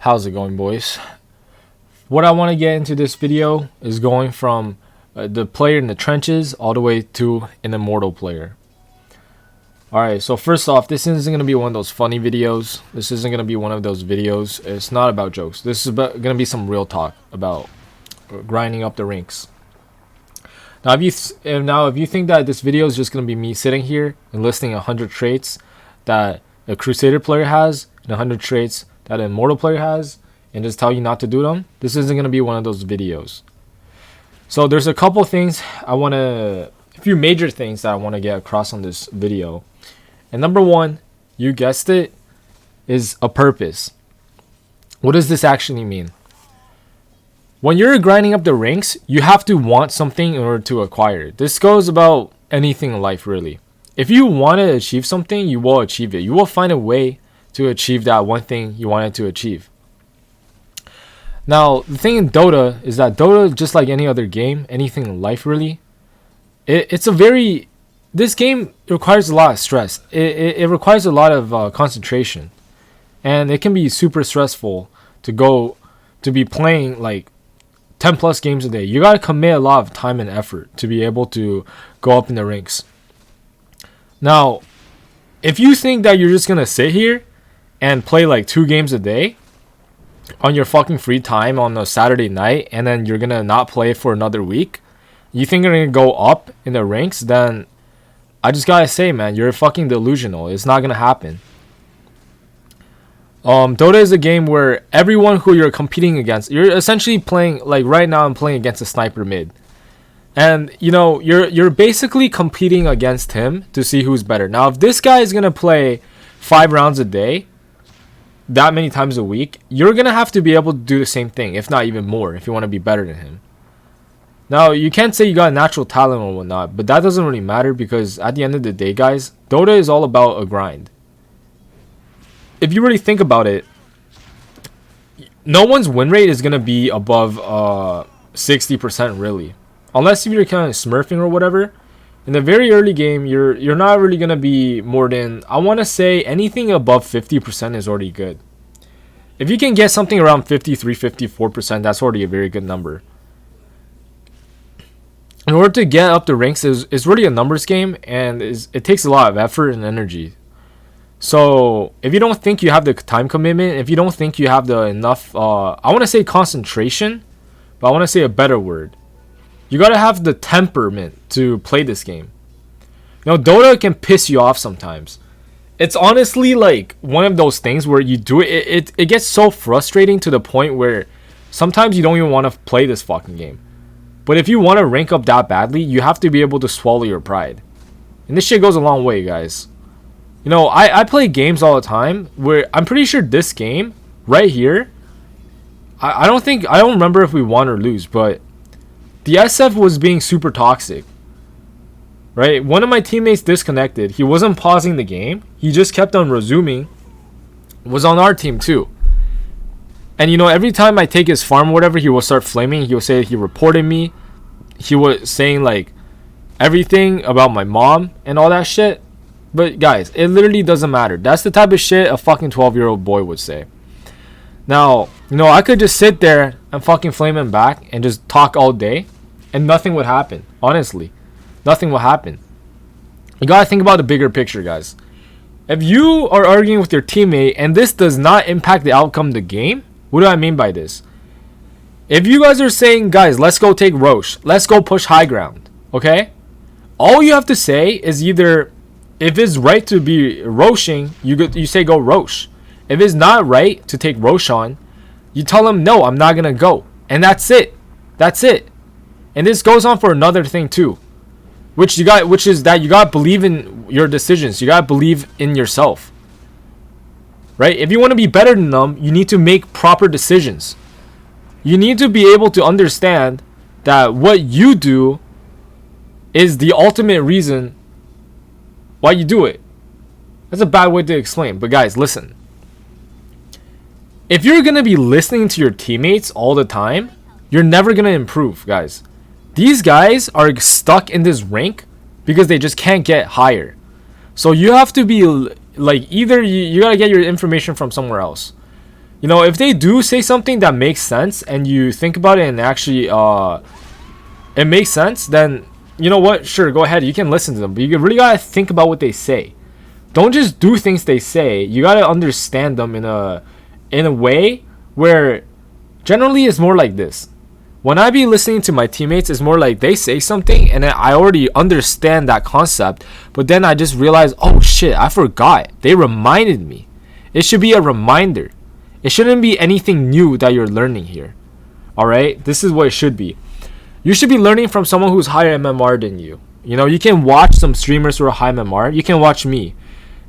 How's it going, boys? What I want to get into this video is going from the player in the trenches all the way to an Immortal player. Alright, so first off, this isn't going to be one of those funny videos. This isn't going to be one of those videos. It's not about jokes. This is going to be some real talk about grinding up the ranks. Now, if you think that this video is just going to be me sitting here and listing 100 traits that a Crusader player has and 100 traits that an Immortal player has and just tell you not to do them, this isn't going to be one of those videos. So there's a couple things a few major things that I want to get across on this video. And number one, you guessed it, is a purpose. What does this actually mean? When you're grinding up the ranks, you have to want something in order to acquire it. This goes about anything in life, really. If you want to achieve something, you will achieve it. You will find a way to achieve that one thing you wanted to achieve. Now, the thing in Dota is that Dota, just like any other game, anything in life really, this game requires a lot of stress. It requires a lot of concentration. And it can be super stressful to be playing like 10 plus games a day. You got to commit a lot of time and effort to be able to go up in the ranks. Now, if you think that you're just going to sit here and play like 2 games a day on your fucking free time on a Saturday night, and then you're going to not play for another week, you think you're going to go up in the ranks, then I just got to say, man, you're fucking delusional. It's not going to happen. Dota is a game where everyone who you're competing against, you're essentially playing, like right now I'm playing against a sniper mid. And, you know, you're basically competing against him to see who's better. Now, if this guy is going to play 5 rounds a day, that many times a week, you're going to have to be able to do the same thing, if not even more, if you want to be better than him. Now, you can't say you got natural talent or whatnot, but that doesn't really matter because at the end of the day, guys, Dota is all about a grind. If you really think about it, no one's win rate is going to be above 60% really. Unless if you're kind of smurfing or whatever. In the very early game, you're not really going to be more than, I want to say anything above 50% is already good. If you can get something around 53, 54%, that's already a very good number. In order to get up the ranks, is really a numbers game, and it takes a lot of effort and energy. So if you don't think you have the time commitment, if you don't think you have the enough, I want to say concentration, but I want to say a better word. You got to have the temperament to play this game. You know, Dota can piss you off sometimes. It's honestly like one of those things where you do it gets so frustrating to the point where sometimes you don't even want to play this fucking game. But if you want to rank up that badly, you have to be able to swallow your pride. And this shit goes a long way, guys. You know, I play games all the time where I'm pretty sure this game right here, I don't remember if we won or lose, but the SF was being super toxic. Right? One of my teammates disconnected. He wasn't pausing the game. He just kept on resuming. It was on our team too. And you know, every time I take his farm or whatever, he will start flaming. He will say he reported me. He was saying like everything about my mom and all that shit. But guys, it literally doesn't matter. That's the type of shit a fucking 12-year-old boy would say. Now, you know, I could just sit there and fucking flame him back and just talk all day and nothing would happen. Honestly, nothing will happen. You gotta think about the bigger picture, guys. If you are arguing with your teammate and this does not impact the outcome of the game, what do I mean by this? If you guys are saying, guys, let's go take Roche, let's go push high ground, okay? All you have to say is either, if it's right to be Roshing, you say go Roche. If it's not right to take Roche on, you tell them, no, I'm not going to go. And that's it. That's it. And this goes on for another thing too. Which is that you got to believe in your decisions. You got to believe in yourself. Right? If you want to be better than them, you need to make proper decisions. You need to be able to understand that what you do is the ultimate reason why you do it. That's a bad way to explain. But guys, listen. If you're going to be listening to your teammates all the time, you're never going to improve, guys. These guys are stuck in this rank because they just can't get higher. So you have to be like, either you got to get your information from somewhere else. You know, if they do say something that makes sense and you think about it and actually it makes sense, then you know what? Sure, go ahead. You can listen to them, but you really gotta think about what they say. Don't just do things they say. You gotta understand them in a way where generally it's more like this. When I be listening to my teammates, it's more like they say something and then I already understand that concept, but then I just realize, oh shit, I forgot. They reminded me. It should be a reminder. It shouldn't be anything new that you're learning here. Alright? This is what it should be. You should be learning from someone who's higher MMR than you. You know, you can watch some streamers who are high MMR. You can watch me.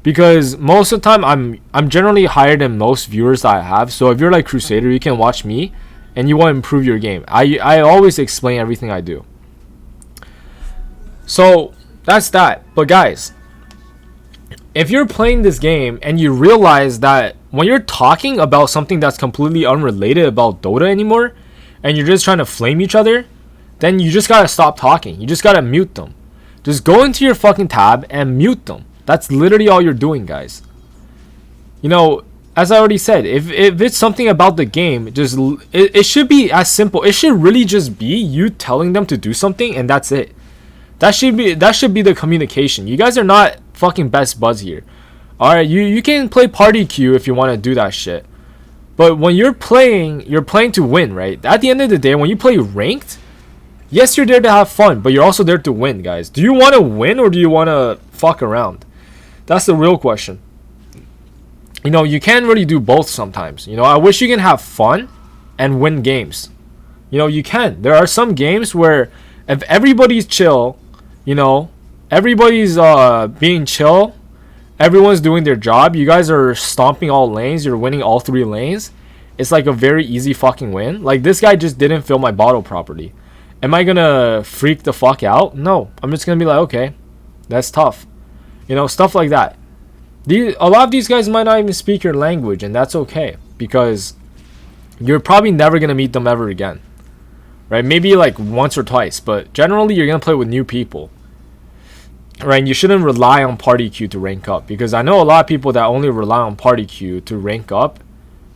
Because most of the time, I'm generally higher than most viewers that I have. So if you're like Crusader, you can watch me and you want to improve your game. I always explain everything I do. So that's that. But guys, if you're playing this game and you realize that when you're talking about something that's completely unrelated about Dota anymore, and you're just trying to flame each other, then you just gotta stop talking. You just gotta mute them. Just go into your fucking tab and mute them. That's literally all you're doing, guys. You know, as I already said, if it's something about the game, it should be as simple. It should really just be you telling them to do something, and that's it. That should be the communication. You guys are not fucking best buds here. Alright, you can play party queue if you want to do that shit. But when you're playing to win, right? At the end of the day, when you play ranked, yes, you're there to have fun, but you're also there to win, guys. Do you want to win or do you want to fuck around? That's the real question. You know, you can't really do both sometimes. You know, I wish you can have fun and win games. You know, you can. There are some games where if everybody's chill, you know, everybody's being chill, everyone's doing their job, you guys are stomping all lanes, you're winning all 3 lanes, it's like a very easy fucking win. Like, this guy just didn't fill my bottle properly. Am I gonna freak the fuck out? No. I'm just gonna be like, okay, that's tough. You know, stuff like that. A lot of these guys might not even speak your language, and that's okay, because you're probably never gonna meet them ever again. Right? Maybe like once or twice, but generally you're gonna play with new people. Right? And you shouldn't rely on party queue to rank up, because I know a lot of people that only rely on party queue to rank up,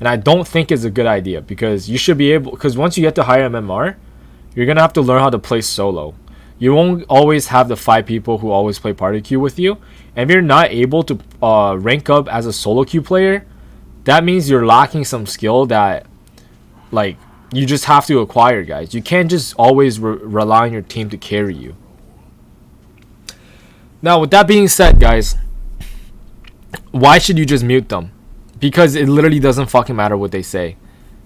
and I don't think it's a good idea, because you should be able, because once you get to higher MMR, you're gonna have to learn how to play solo. You won't always have the 5 people who always play party queue with you, and if you're not able to rank up as a solo queue player, that means you're lacking some skill that, like, you just have to acquire, guys. You can't just always rely on your team to carry you. Now, with that being said, guys, why should you just mute them? Because it literally doesn't fucking matter what they say.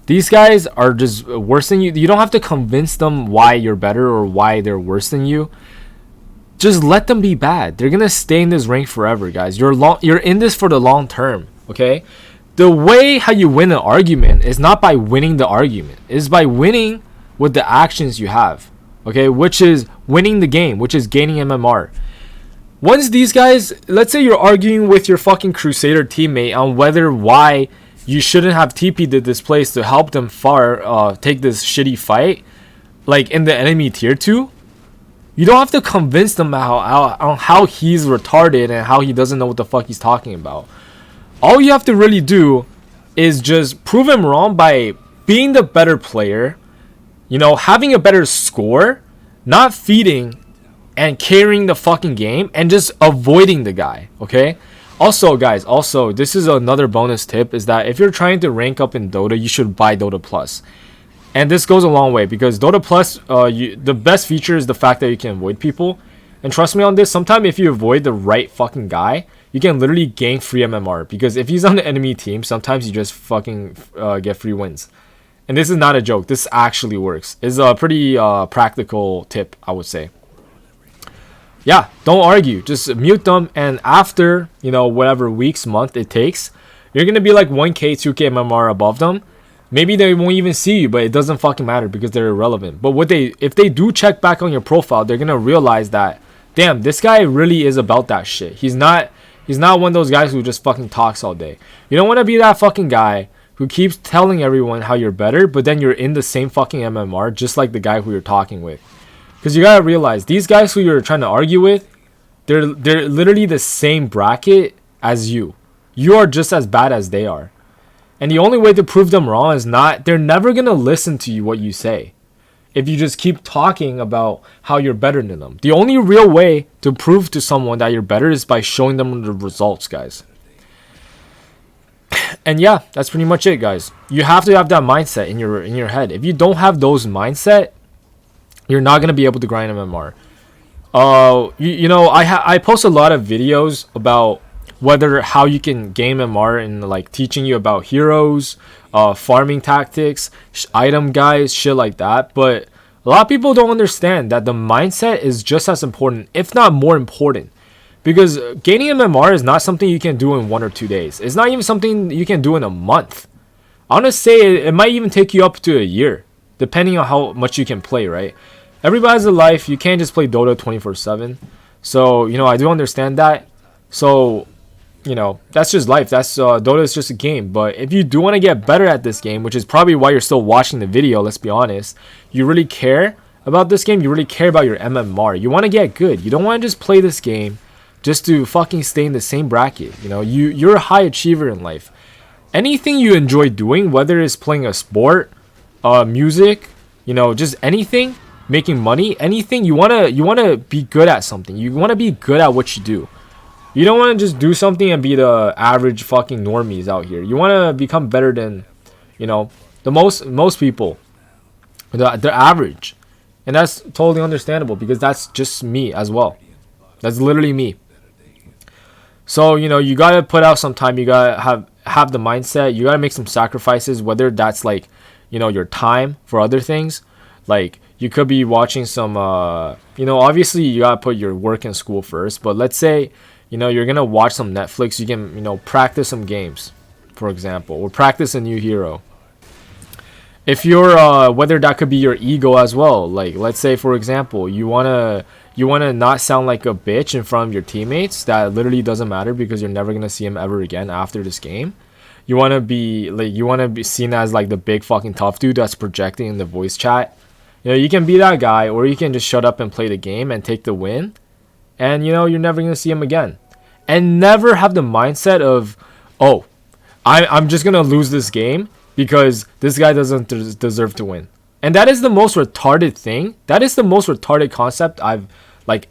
These guys are just worse than you. You don't have to convince them why you're better or why they're worse than you. Just let them be bad. They're gonna stay in this rank forever, guys. You're in this for the long term, okay? The way how you win an argument is not by winning the argument. It's by winning with the actions you have, okay? Which is winning the game, which is gaining MMR. Once these guys, let's say you're arguing with your fucking Crusader teammate on why you shouldn't have TP'd to this place to help them take this shitty fight, like in the enemy tier 2, you don't have to convince them on how he's retarded and how he doesn't know what the fuck he's talking about. All you have to really do is just prove him wrong by being the better player, you know, having a better score, not feeding and carrying the fucking game, and just avoiding the guy, okay? Also, guys, this is another bonus tip, is that if you're trying to rank up in Dota, you should buy Dota Plus. And this goes a long way, because Dota Plus, the best feature is the fact that you can avoid people. And trust me on this, sometimes if you avoid the right fucking guy, you can literally gain free MMR. Because if he's on the enemy team, sometimes you just fucking get free wins. And this is not a joke. This actually works. It's a pretty practical tip, I would say. Yeah, don't argue. Just mute them, and after, you know, whatever weeks, month it takes, you're gonna be like 1k, 2k MMR above them. Maybe they won't even see you, but it doesn't fucking matter because they're irrelevant. But if they do check back on your profile, they're gonna realize that, damn, this guy really is about that shit. He's not one of those guys who just fucking talks all day. You don't want to be that fucking guy who keeps telling everyone how you're better, but then you're in the same fucking MMR, just like the guy who you're talking with. Because you gotta realize, these guys who you're trying to argue with, they're literally the same bracket as you. You are just as bad as they are. And the only way to prove them wrong is they're never going to listen to you what you say. If you just keep talking about how you're better than them. The only real way to prove to someone that you're better is by showing them the results, guys. And yeah, that's pretty much it, guys. You have to have that mindset in your head. If you don't have those mindset, you're not going to be able to grind MMR. I post a lot of videos about how you can game MMR and like teaching you about heroes, farming tactics, item guides, shit like that. But a lot of people don't understand that the mindset is just as important, if not more important. Because gaining MMR is not something you can do in 1 or 2 days. It's not even something you can do in a month. I want to say it might even take you up to a year, depending on how much you can play, right? Everybody has a life. You can't just play Dota 24/7. So, I do understand that. So, that's just life. Dota is just a game. But if you do want to get better at this game, which is probably why you're still watching the video, let's be honest, you really care about this game. You really care about your MMR. You want to get good. You don't want to just play this game just to fucking stay in the same bracket. You're a high achiever in life. Anything you enjoy doing, whether it's playing a sport, music, just anything, making money, anything, you wanna be good at something. You wanna be good at what you do. You don't want to just do something and be the average fucking normies out here. You want to become better than, the most people, the average. And that's totally understandable because that's just me as well. That's literally me. So, you got to put out some time. You got to have the mindset. You got to make some sacrifices, whether that's like, your time for other things. Like, you could be watching some, obviously you got to put your work and school first. But let's say, you're going to watch some Netflix. You can, practice some games, for example, or practice a new hero. If you're, whether that could be your ego as well. Like, let's say, for example, you want to not sound like a bitch in front of your teammates. That literally doesn't matter because you're never going to see them ever again after this game. You want to be seen as like the big fucking tough dude that's projecting in the voice chat. You can be that guy, or you can just shut up and play the game and take the win. And, you're never going to see him again. And never have the mindset of, oh, I'm just going to lose this game because this guy doesn't deserve to win. And that is the most retarded thing. That is the most retarded concept I've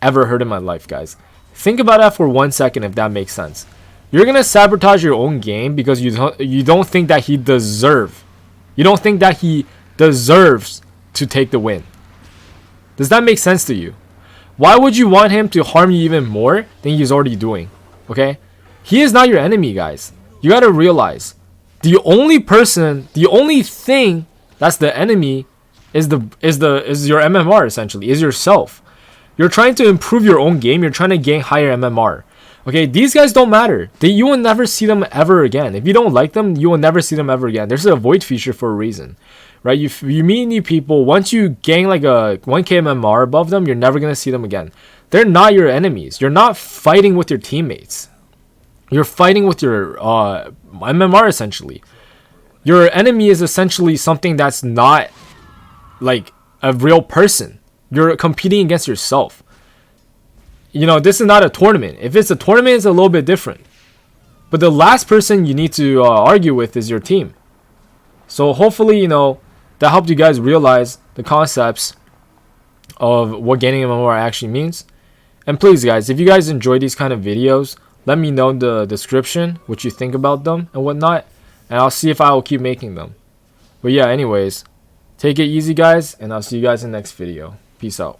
ever heard in my life, guys. Think about that for 1 second if that makes sense. You're going to sabotage your own game because you don't think that he deserves. You don't think that he deserves to take the win. Does that make sense to you? Why would you want him to harm you even more than he's already doing? Okay? He is not your enemy, guys. You got to realize the only thing that's the enemy is your MMR, essentially, is yourself. You're trying to improve your own game. You're trying to gain higher MMR. Okay, these guys don't matter. You will never see them ever again. If you don't like them, you will never see them ever again. There's a avoid feature for a reason. Right? You meet new people. Once you gain like a 1k MMR above them, you're never going to see them again. They're not your enemies. You're not fighting with your teammates. You're fighting with your MMR, essentially. Your enemy is essentially something that's not like a real person. You're competing against yourself. This is not a tournament. If it's a tournament, it's a little bit different. But the last person you need to argue with is your team. So hopefully, that helped you guys realize the concepts of what gaining MMR actually means. And please, guys, if you guys enjoy these kind of videos, let me know in the description what you think about them and whatnot. And I'll see if I will keep making them. But yeah, anyways, take it easy, guys. And I'll see you guys in the next video. Peace out.